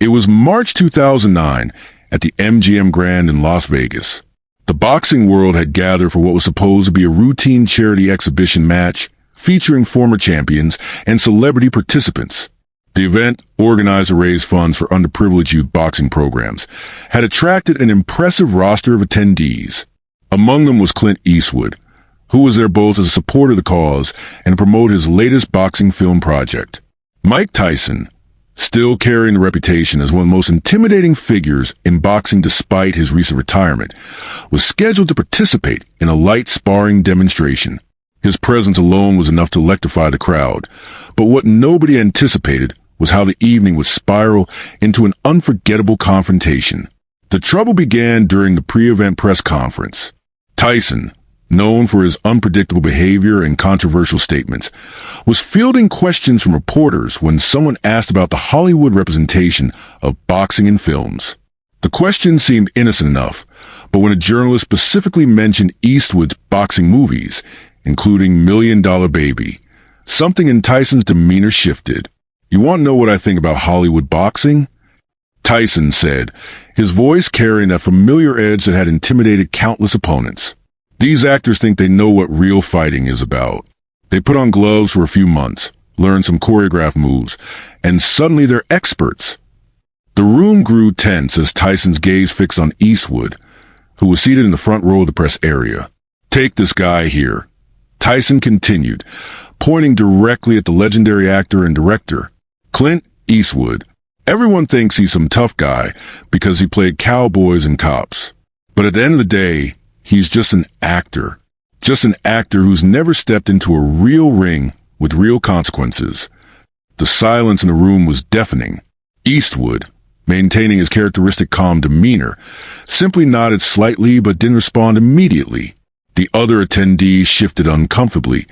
It was March 2009 at the MGM Grand in Las Vegas. The boxing world had gathered for what was supposed to be a routine charity exhibition match featuring former champions and celebrity participants. The event, organized to raise funds for underprivileged youth boxing programs, had attracted an impressive roster of attendees. Among them was Clint Eastwood, who was there both as a supporter of the cause and to promote his latest boxing film project. Mike Tyson, still carrying the reputation as one of the most intimidating figures in boxing despite his recent retirement, was scheduled to participate in a light sparring demonstration. His presence alone was enough to electrify the crowd, but what nobody anticipated was how the evening would spiral into an unforgettable confrontation. The trouble began during the pre-event press conference. Tyson, known for his unpredictable behavior and controversial statements, was fielding questions from reporters when someone asked about the Hollywood representation of boxing in films. The question seemed innocent enough, but when a journalist specifically mentioned Eastwood's boxing movies, including $1 Million Baby, something in Tyson's demeanor shifted. "You want to know what I think about Hollywood boxing?" Tyson said, his voice carrying that familiar edge that had intimidated countless opponents. "These actors think they know what real fighting is about. They put on gloves for a few months, learn some choreographed moves, and suddenly they're experts." The room grew tense as Tyson's gaze fixed on Eastwood, who was seated in the front row of the press area. "Take this guy here," Tyson continued, pointing directly at the legendary actor and director, Clint Eastwood. "Everyone thinks he's some tough guy because he played cowboys and cops. But at the end of the day, he's just an actor. Just an actor who's never stepped into a real ring with real consequences." The silence in the room was deafening. Eastwood, maintaining his characteristic calm demeanor, simply nodded slightly but didn't respond immediately. The other attendees shifted uncomfortably,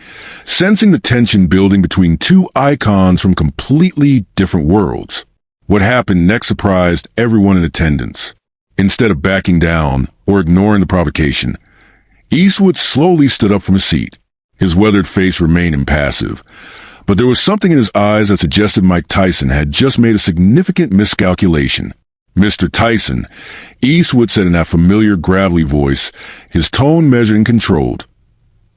sensing the tension building between two icons from completely different worlds. What happened next surprised everyone in attendance. Instead of backing down or ignoring the provocation, Eastwood slowly stood up from his seat. His weathered face remained impassive, but there was something in his eyes that suggested Mike Tyson had just made a significant miscalculation. "Mr. Tyson," Eastwood said in that familiar gravelly voice, his tone measured and controlled.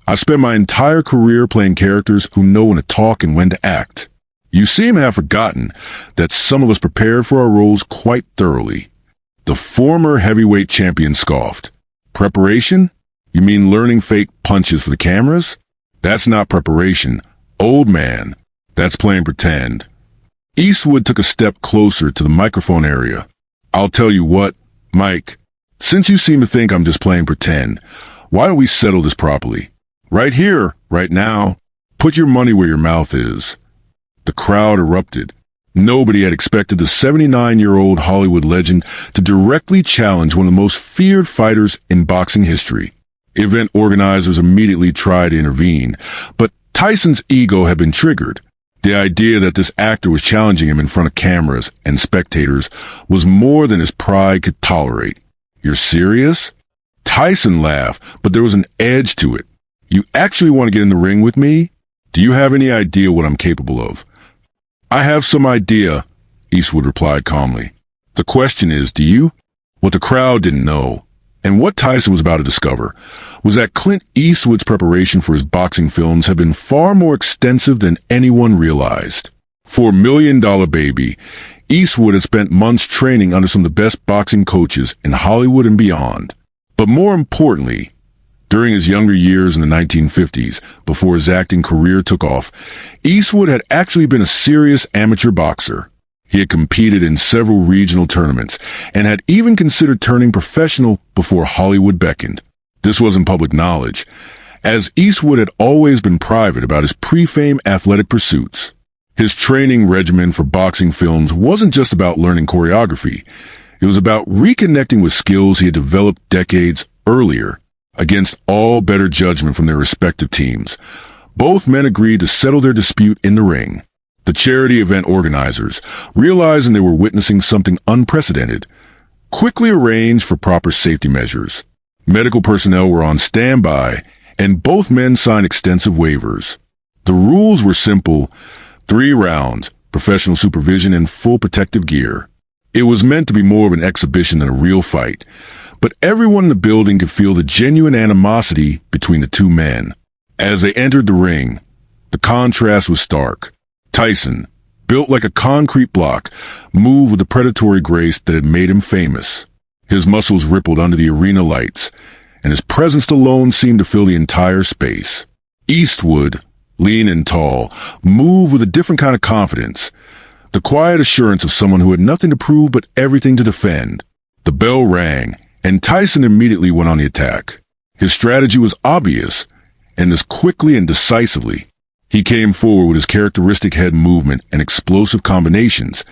"I've spent my entire career playing characters who know when to talk and when to act. You seem to have forgotten that some of us prepared for our roles quite thoroughly." The former heavyweight champion scoffed. "Preparation? You mean learning fake punches for the cameras? That's not preparation, old man. That's playing pretend." Eastwood took a step closer to the microphone area. "I'll tell you what, Mike, since you seem to think I'm just playing pretend, why don't we settle this properly? Right here, right now. Put your money where your mouth is." The crowd erupted. Nobody had expected the 79-year-old Hollywood legend to directly challenge one of the most feared fighters in boxing history. Event organizers immediately tried to intervene, but Tyson's ego had been triggered. The idea that this actor was challenging him in front of cameras and spectators was more than his pride could tolerate. "You're serious?" Tyson laughed, but there was an edge to it. "You actually want to get in the ring with me? Do you have any idea what I'm capable of?" "I have some idea," Eastwood replied calmly. "The question is, do you?" What the crowd didn't know, and what Tyson was about to discover, was that Clint Eastwood's preparation for his boxing films had been far more extensive than anyone realized. For $1 Million Baby, Eastwood had spent months training under some of the best boxing coaches in Hollywood and beyond. But more importantly, during his younger years in the 1950s, before his acting career took off, Eastwood had actually been a serious amateur boxer. He had competed in several regional tournaments and had even considered turning professional before Hollywood beckoned. This wasn't public knowledge, as Eastwood had always been private about his pre-fame athletic pursuits. His training regimen for boxing films wasn't just about learning choreography. It was about reconnecting with skills he had developed decades earlier. Against all better judgment from their respective teams, both men agreed to settle their dispute in the ring. The charity event organizers, realizing they were witnessing something unprecedented, quickly arranged for proper safety measures. Medical personnel were on standby, and both men signed extensive waivers. The rules were simple: 3 rounds, professional supervision, and full protective gear. It was meant to be more of an exhibition than a real fight, but everyone in the building could feel the genuine animosity between the two men. As they entered the ring, the contrast was stark. Tyson, built like a concrete block, moved with the predatory grace that had made him famous. His muscles rippled under the arena lights, and his presence alone seemed to fill the entire space. Eastwood, lean and tall, moved with a different kind of confidence, the quiet assurance of someone who had nothing to prove but everything to defend. The bell rang, and Tyson immediately went on the attack. His strategy was obvious, and as quickly and decisively. He came forward with his characteristic head movement and explosive combinations,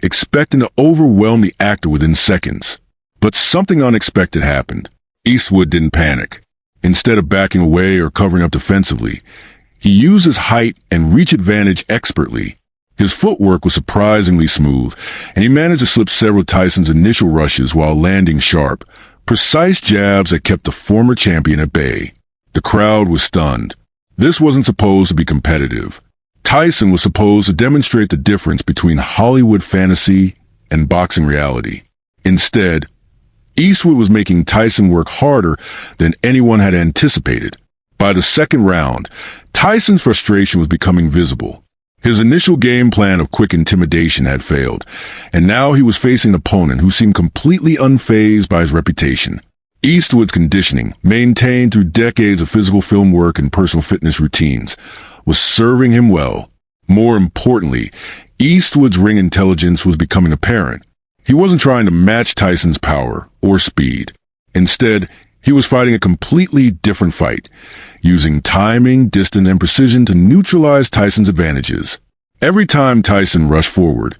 expecting to overwhelm the actor within seconds. But something unexpected happened. Eastwood didn't panic. Instead of backing away or covering up defensively, he used his height and reach advantage expertly. His footwork was surprisingly smooth, and he managed to slip several Tyson's initial rushes while landing sharp, precise jabs that kept the former champion at bay. The crowd was stunned. This wasn't supposed to be competitive. Tyson was supposed to demonstrate the difference between Hollywood fantasy and boxing reality. Instead, Eastwood was making Tyson work harder than anyone had anticipated. By the second round, Tyson's frustration was becoming visible. His initial game plan of quick intimidation had failed, and now he was facing an opponent who seemed completely unfazed by his reputation. Eastwood's conditioning, maintained through decades of physical film work and personal fitness routines, was serving him well. More importantly, Eastwood's ring intelligence was becoming apparent. He wasn't trying to match Tyson's power or speed. Instead, he was fighting a completely different fight, using timing, distance, and precision to neutralize Tyson's advantages. Every time Tyson rushed forward,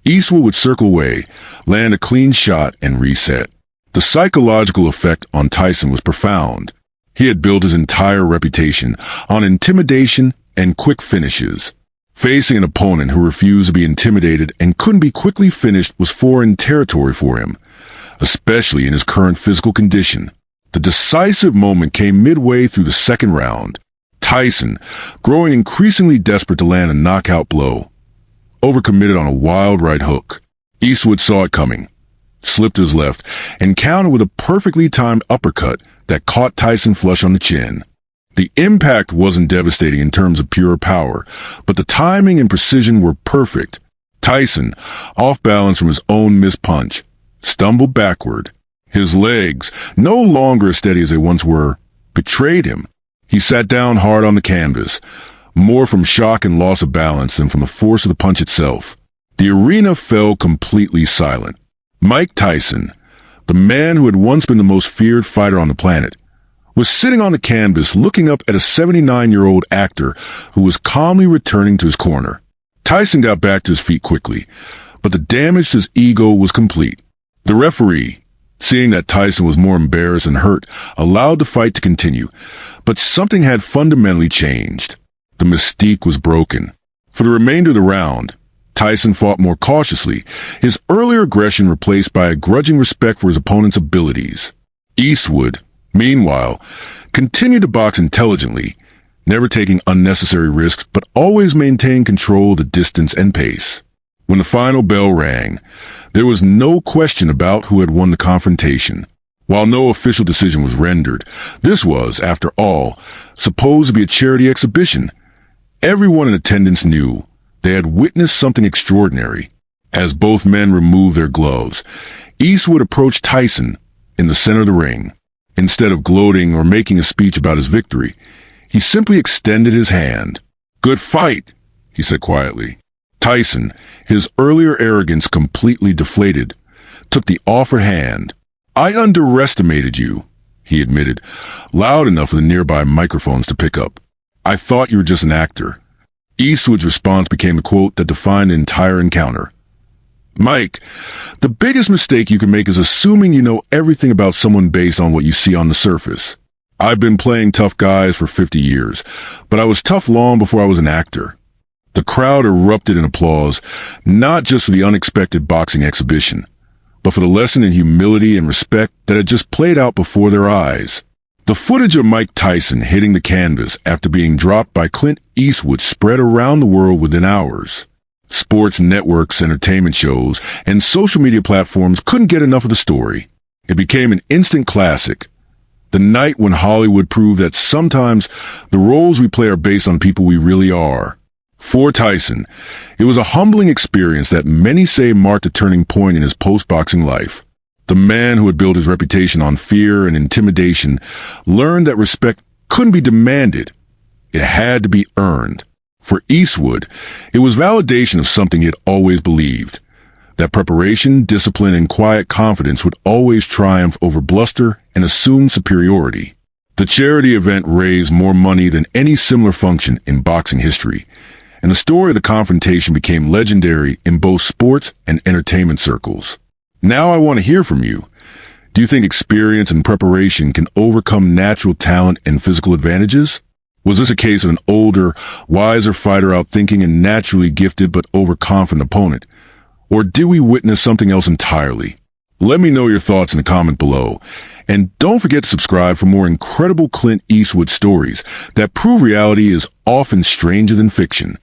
Eastwood would circle away, land a clean shot, and reset. The psychological effect on Tyson was profound. He had built his entire reputation on intimidation and quick finishes. Facing an opponent who refused to be intimidated and couldn't be quickly finished was foreign territory for him, especially in his current physical condition. The decisive moment came midway through the second round. Tyson, growing increasingly desperate to land a knockout blow, overcommitted on a wild right hook. Eastwood saw it coming, slipped to his left, and countered with a perfectly timed uppercut that caught Tyson flush on the chin. The impact wasn't devastating in terms of pure power, but the timing and precision were perfect. Tyson, off balance from his own missed punch, stumbled backward. His legs, no longer as steady as they once were, betrayed him. He sat down hard on the canvas, more from shock and loss of balance than from the force of the punch itself. The arena fell completely silent. Mike Tyson, the man who had once been the most feared fighter on the planet, was sitting on the canvas looking up at a 79-year-old actor who was calmly returning to his corner. Tyson got back to his feet quickly, but the damage to his ego was complete. The referee, seeing that Tyson was more embarrassed and hurt, allowed the fight to continue, but something had fundamentally changed. The mystique was broken. For the remainder of the round, Tyson fought more cautiously, his earlier aggression replaced by a grudging respect for his opponent's abilities. Eastwood, meanwhile, continued to box intelligently, never taking unnecessary risks but always maintaining control of the distance and pace. When the final bell rang, there was no question about who had won the confrontation. While no official decision was rendered, this was, after all, supposed to be a charity exhibition. Everyone in attendance knew they had witnessed something extraordinary. As both men removed their gloves, Eastwood approached Tyson in the center of the ring. Instead of gloating or making a speech about his victory, he simply extended his hand. "Good fight," he said quietly. Tyson, his earlier arrogance completely deflated, took the offered hand. "I underestimated you," he admitted, loud enough for the nearby microphones to pick up. "I thought you were just an actor." Eastwood's response became the quote that defined the entire encounter. "Mike, the biggest mistake you can make is assuming you know everything about someone based on what you see on the surface. I've been playing tough guys for 50 years, but I was tough long before I was an actor." The crowd erupted in applause, not just for the unexpected boxing exhibition, but for the lesson in humility and respect that had just played out before their eyes. The footage of Mike Tyson hitting the canvas after being dropped by Clint Eastwood spread around the world within hours. Sports networks, entertainment shows, and social media platforms couldn't get enough of the story. It became an instant classic. The night when Hollywood proved that sometimes the roles we play are based on people we really are. For Tyson, it was a humbling experience that many say marked a turning point in his post-boxing life. The man who had built his reputation on fear and intimidation learned that respect couldn't be demanded. It had to be earned. For Eastwood, it was validation of something he had always believed, that preparation, discipline, and quiet confidence would always triumph over bluster and assumed superiority. The charity event raised more money than any similar function in boxing history, and the story of the confrontation became legendary in both sports and entertainment circles. Now I want to hear from you. Do you think experience and preparation can overcome natural talent and physical advantages? Was this a case of an older, wiser fighter outthinking a naturally gifted but overconfident opponent? Or did we witness something else entirely? Let me know your thoughts in the comment below. And don't forget to subscribe for more incredible Clint Eastwood stories that prove reality is often stranger than fiction.